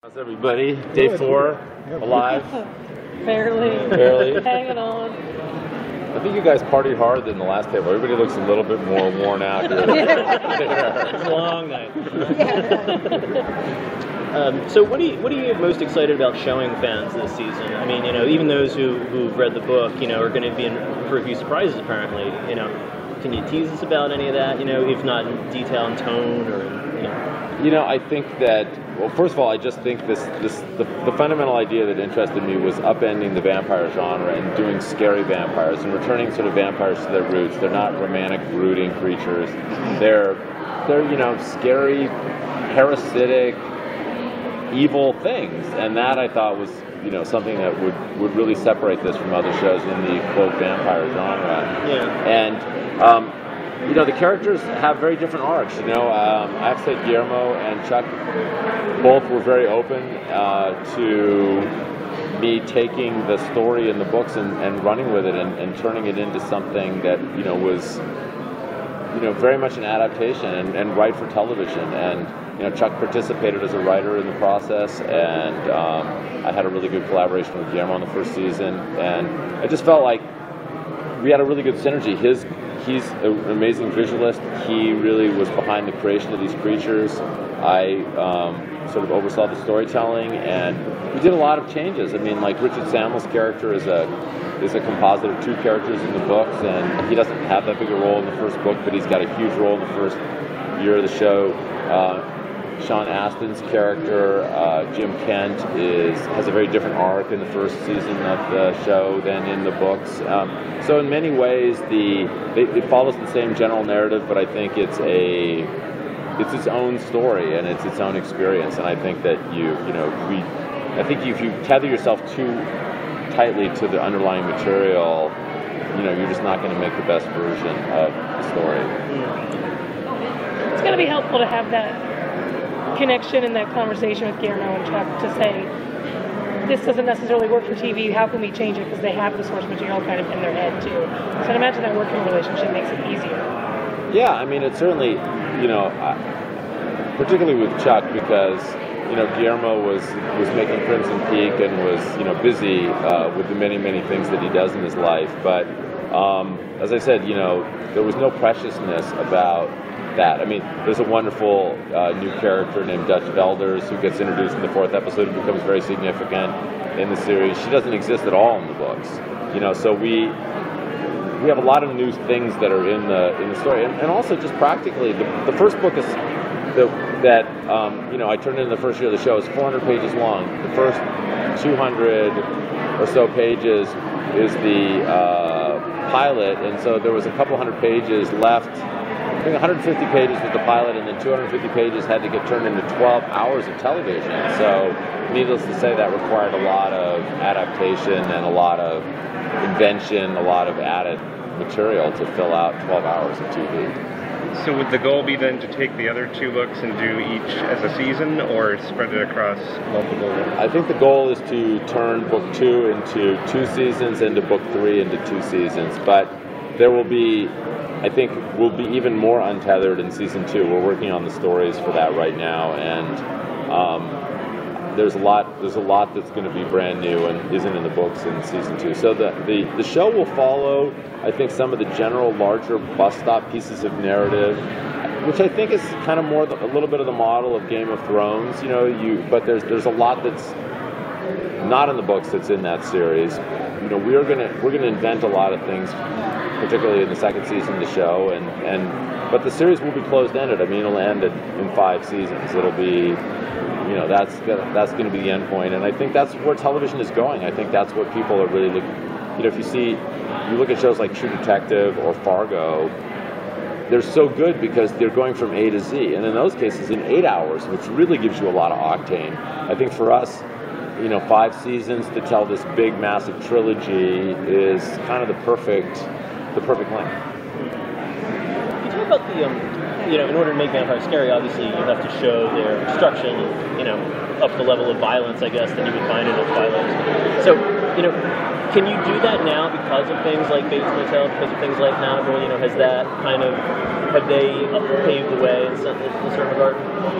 How's everybody? Day 4, alive? Barely. Hanging on. I think you guys partied harder than the last table. Everybody looks a little bit more worn out here. It's a long night. So what are you most excited about showing fans this season? I mean, even those who've read the book, are going to be in for a few surprises apparently. Can you tease us about any of that? If not in detail and tone or I think that, well, first of all, I just think the fundamental idea that interested me was upending the vampire genre and doing scary vampires and returning sort of vampires to their roots. They're not romantic, brooding creatures. They're scary, parasitic, evil things, and that I thought was something that would really separate this from other shows in the quote vampire genre. Yeah. And the characters have very different arcs. I have to say Guillermo and Chuck both were very open to me taking the story in the books and running with it and turning it into something that was very much an adaptation and right for television. And Chuck participated as a writer in the process, and I had a really good collaboration with Guillermo in the first season, and I just felt like we had a really good synergy. He's an amazing visualist. He really was behind the creation of these creatures. I sort of oversaw the storytelling, and we did a lot of changes. I mean, like Richard Samuel's character is a composite of 2 characters in the books, and he doesn't have that big a role in the first book, but he's got a huge role in the first year of the show. Sean Astin's character, Jim Kent, has a very different arc in the first season of the show than in the books. So in many ways, it follows the same general narrative, but I think it's its own story and it's its own experience. And I think that I think if you tether yourself too tightly to the underlying material, you're just not going to make the best version of the story. It's going to be helpful to have that connection and that conversation with Guillermo and Chuck to say, this doesn't necessarily work for TV, how can we change it? Because they have the source material kind of in their head too. So I imagine that working relationship makes it easier. Yeah, I mean, it certainly, particularly with Chuck, because Guillermo was making Crimson Peak and was busy with the many things that he does in his life. But as I said, there was no preciousness about that. I mean, there's a wonderful new character named Dutch Velders who gets introduced in the 4th episode and becomes very significant in the series. She doesn't exist at all in the books. So we have a lot of new things that are in the story, and also just practically, the first book is that I turned in the first year of the show is 400 pages long. The first 200 or so pages is the pilot, and so there was a couple hundred pages left. I think 150 pages was the pilot, and then 250 pages had to get turned into 12 hours of television. So, needless to say, that required a lot of adaptation and a lot of invention, a lot of added material to fill out 12 hours of TV. So would the goal be then to take the other 2 books and do each as a season, or spread it across multiple? I think the goal is to turn book 2 into 2 seasons and to book 3 into 2 seasons. But there will be, I think, we'll be even more untethered in season 2. We're working on the stories for that right now, and there's a lot that's going to be brand new and isn't in the books in season 2. So the show will follow, I think, some of the general larger bus stop pieces of narrative, which I think is kind of more a little bit of the model of Game of Thrones. But there's a lot that's not in the books that's in that series. We're gonna invent a lot of things, particularly in the second season of the show, but the series will be closed-ended. I mean, it'll end in 5 seasons. It'll be, that's going to be the end point, and I think that's where television is going. I think that's what people are really looking. If you look at shows like True Detective or Fargo, they're so good because they're going from A to Z, and in those cases, in 8 hours, which really gives you a lot of octane. I think for us, 5 seasons to tell this big, massive trilogy is kind of the perfect length. Can you talk about the, in order to make vampires scary, obviously you have to show their destruction, up the level of violence, I guess, that you would find in a Twilight. So, can you do that now because of things like Bates Motel, because of things like Hannibal? Has that kind of have they paved the way in a certain regard?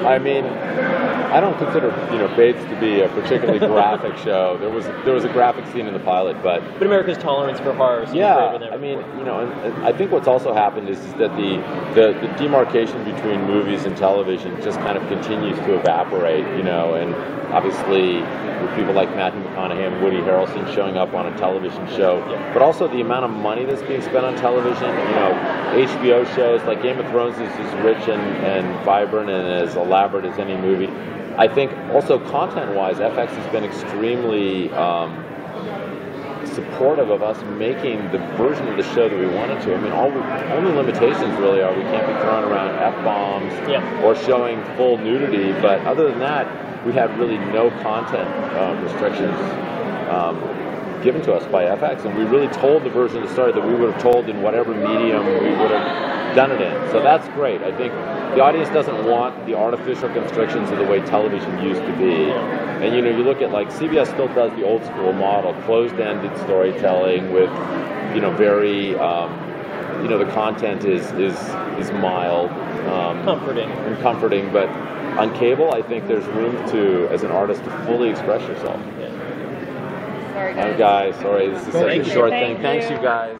I mean, I don't consider Bates to be a particularly graphic show. There was a graphic scene in the pilot, but America's tolerance for horror seems greater than I mean, before. and I think what's also happened is that the demarcation between movies and television just kind of continues to evaporate, and obviously with people like Matthew McConaughey and Woody Harrelson showing up on a television show, but also the amount of money that's being spent on television. HBO shows like Game of Thrones is as rich and vibrant and as elaborate as any movie. I think also content-wise, FX has been extremely supportive of us making the version of the show that we wanted to. I mean, only limitations really are we can't be throwing around F-bombs or showing full nudity, but other than that, we have really no content restrictions given to us by FX, and we really told the version of the story that we would have told in whatever medium we would have done it in. So that's great. I think the audience doesn't want the artificial constrictions of the way television used to be. And you look at like CBS still does the old school model, closed-ended storytelling with very the content is mild, comforting, but on cable I think there's room to, as an artist, to fully express yourself. Sorry, guys. Sorry, this is such a short thing. Thanks, you guys.